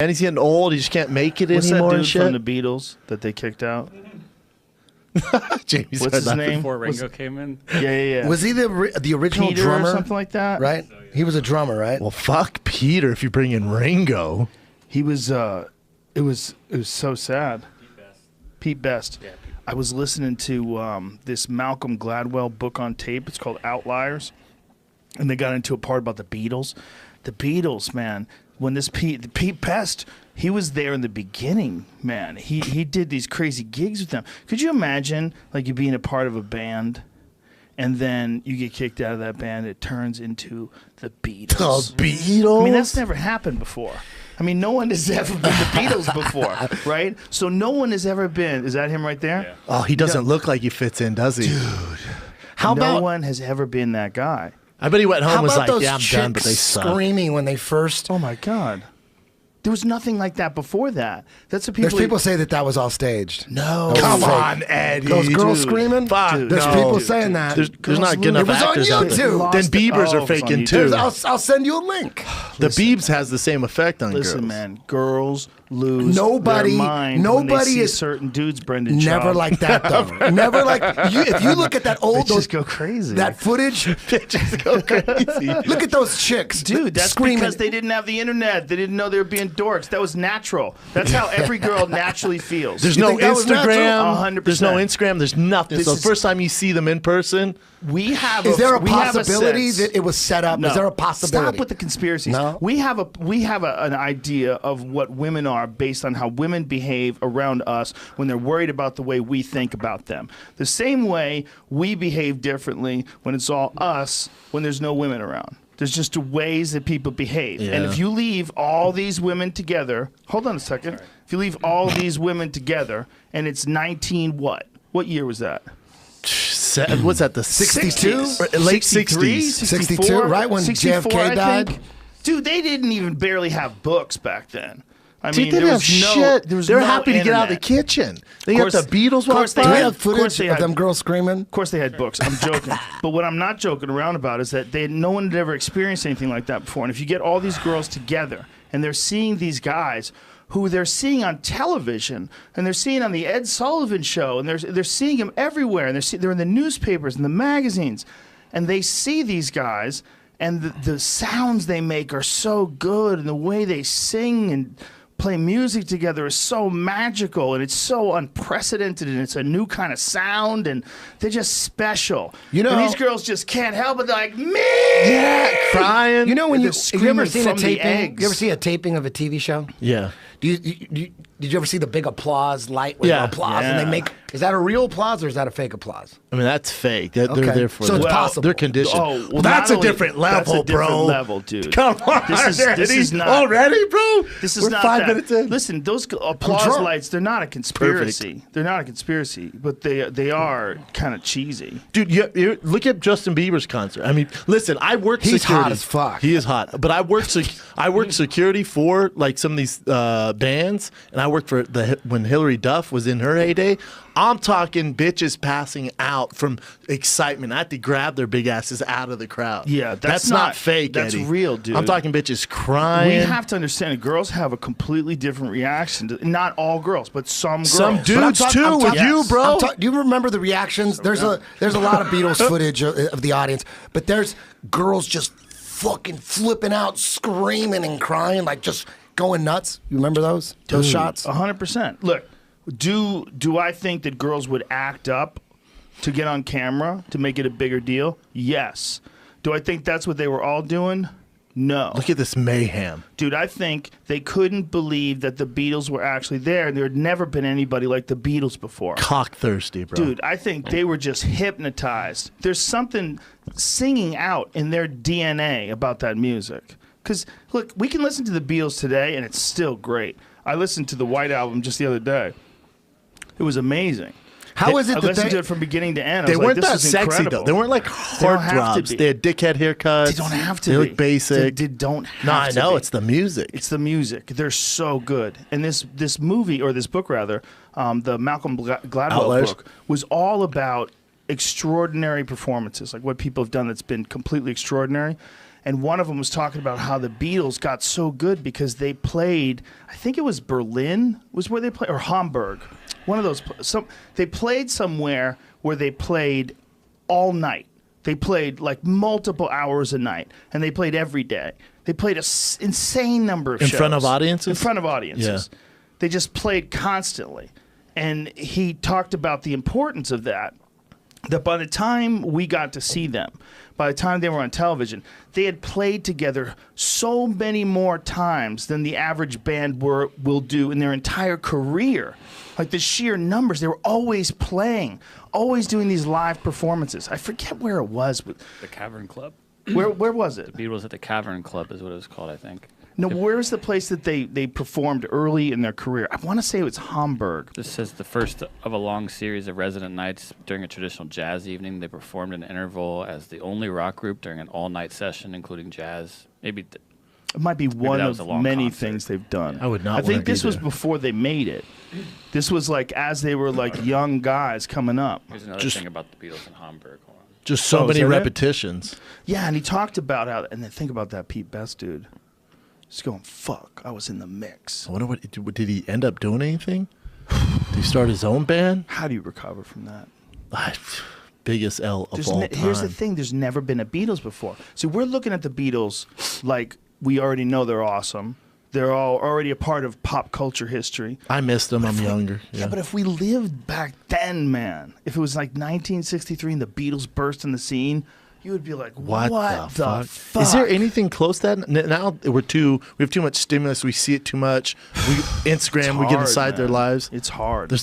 And he's getting old. He just can't make it What's anymore that and dude shit. from the Beatles that they kicked out? Jamie's What's his name? Before Ringo came in. Yeah. Was he the original Peter drummer? or something like that? Right? He was a drummer, right? Well, fuck Peter if you bring in Ringo. He was. It was so sad. Pete Best. Yeah, I was listening to this Malcolm Gladwell book on tape. It's called Outliers, and they got into a part about the Beatles. The Beatles, man. When this Pete Best, he was there in the beginning, man. He did these crazy gigs with them. Could you imagine, like, you being a part of a band, and then you get kicked out of that band? It turns into the Beatles. The Beatles? I mean, that's never happened before. I mean, no one has ever been the Beatles before, right? So no one has ever been. Is that him right there? Yeah. Oh, he doesn't look like he fits in, does he? Dude. No one has ever been that guy. I bet he went home How and was about like, those yeah, I'm chicks done, but they suck. screaming when they first... Oh, my God. There was nothing like that before that. That's what There's people say that was all staged. No. Come Come on, on, Eddie. Those girls dude. screaming? Fuck, Dude. There's no. people saying that. There's not good enough It was on actors out there. YouTube. Then Biebers Oh, are it's on faking YouTube. too. I'll send you a link. The Biebs has the same effect on Listen, girls. man, girls lose Nobody- their mind nobody when they see is- certain dudes, Brendan Never Schaub. like that, though. Never like... if you look at that old... Bitches go crazy. That footage... Bitches go crazy. Look at those chicks. Dude, that's screaming. because they didn't have the internet. They didn't know they were being dorks. That was natural. That's how every girl naturally feels. There's You no think that was natural? Instagram. 100%. There's no Instagram. There's nothing. This So is- the first time you see them in person, We have. Is there a we have possibility sense. that it was set up? No. Is there a possibility? Stop with the conspiracies. No? We have an idea of what women are based on how women behave around us when they're worried about the way we think about them. The same way we behave differently when it's all us when there's no women around. There's just ways that people behave. Yeah. And if you leave all these women together, hold on a second. If you leave all these women together and it's 19 what? What year was that? what's that? The 62? late 63, 60s. 62, right when 64, JFK I died? think. Dude, they didn't even barely have books back then. I Dude, mean, they there didn't was have no, shit. there was They're no happy to get out of the internet. kitchen. They Of got the Beatles of course walk they Do we by. had- have of course footage they of had- them girls screaming? Of course they had books. I'm joking. But what I'm not joking around about is that no one had ever experienced anything like that before. And if you get all these girls together and they're seeing these guys who they're seeing on television and they're seeing on the Ed Sullivan show and they're seeing him everywhere and they're in the newspapers and the magazines and they see these guys and the sounds they make are so good and the way they sing and play music together is so magical and it's so unprecedented and it's a new kind of sound and they're just special. You know- and these girls just can't help it. They're like, me! Yeah, crying. You know when They're you ever screaming seen a from the taping? eggs. You ever see a taping of a TV show? Yeah. Did you ever see the big applause light with Yeah. applause and they Yeah. make? Is that a real applause or is that a fake applause? I mean, that's fake. They're Okay. there for So it's the- possible. They're conditioned. Oh, well, that's not a only- different that's level, a different bro. level, dude. Come on, This Eddie. is not already, bro. This is We're not 5 that. minutes in. Listen, those applause drunk. lights, they're not a conspiracy. They're not a conspiracy, but they are kind of cheesy. Dude, you look at Justin Bieber's concert. I mean, listen, I worked He's security. hot as fuck. He is hot. But I worked security for like some of these bands, and I worked for when Hillary Duff was in her heyday. I'm talking bitches passing out from excitement. I had to grab their big asses out of the crowd. Yeah, that's not fake. That's Eddie. real, dude. I'm talking bitches crying. We have to understand that girls have a completely different reaction. Not all girls, but some girls. Some But I'm dudes talk- too I'm with talk- you, bro. Do you remember the reactions? There's a lot of Beatles footage of the audience, but there's girls just fucking flipping out, screaming and crying, like just going nuts. You remember those shots? 100%. Look, do I think that girls would act up to get on camera to make it a bigger deal? Yes. Do I think that's what they were all doing? No. Look at this mayhem. Dude, I think they couldn't believe that the Beatles were actually there, and there had never been anybody like the Beatles before. Cock thirsty, bro. Dude, I think they were just hypnotized. There's something singing out in their DNA about that music. Because, look, we can listen to the Beatles today, and it's still great. I listened to the White Album just the other day. It was amazing. How is it I that listened they, to it from beginning to end. I They was weren't like, that this is sexy incredible. though. They weren't like don't have to heartthrobs. be. They had dickhead haircuts. They don't have to They be. look basic. They don't have No, I to know be. it's the music. It's the music. They're so good. And this movie, or this book rather, the Malcolm Gladwell Outliers. book, was all about extraordinary performances, like what people have done that's been completely extraordinary. and one of them was talking about how the Beatles got so good because they played, I think it was Berlin was where they played, or Hamburg, one of those. They played somewhere where they played all night. They played like multiple hours a night, and they played every day. They played an insane number of shows. In front of audiences? In front of audiences. Yeah. They just played constantly. And he talked about the importance of that by the time we got to see them, by the time they were on television, they had played together so many more times than the average band will do in their entire career. Like the sheer numbers, they were always playing, always doing these live performances. I forget where it was. The Cavern Club. Where was it? The Beatles at the Cavern Club is what it was called, I think. No, where was the place that they performed early in their career? I want to say it was Hamburg. This says the first of a long series of resident nights during a traditional jazz evening. They performed an interval as the only rock group during an all-night session, including jazz. Maybe it might be one that was of a long many concert. things they've done. I would not I think wanna be this was there. before they made it. This was like as they were like young guys coming up. Here's another Just- thing about the Beatles in Hamburg. Hold on. Just so Oh, is many that it? repetitions. Yeah, and he talked about how, and then think about that Pete Best dude. Just going, fuck, I was in the mix. I wonder did he end up doing anything? Did he start his own band? How do you recover from that? Biggest L of all time. Here's the thing, there's never been a Beatles before. So we're looking at the Beatles like we already know they're awesome. They're all already a part of pop culture history. I missed them. I'm younger. Yeah, but if we lived back then, man, if it was like 1963 and the Beatles burst in the scene, you would be like, what the fuck? Is there anything close to that? Now we have too much stimulus. We see it too much. We Instagram. We get hard, inside their man. lives. It's hard. There's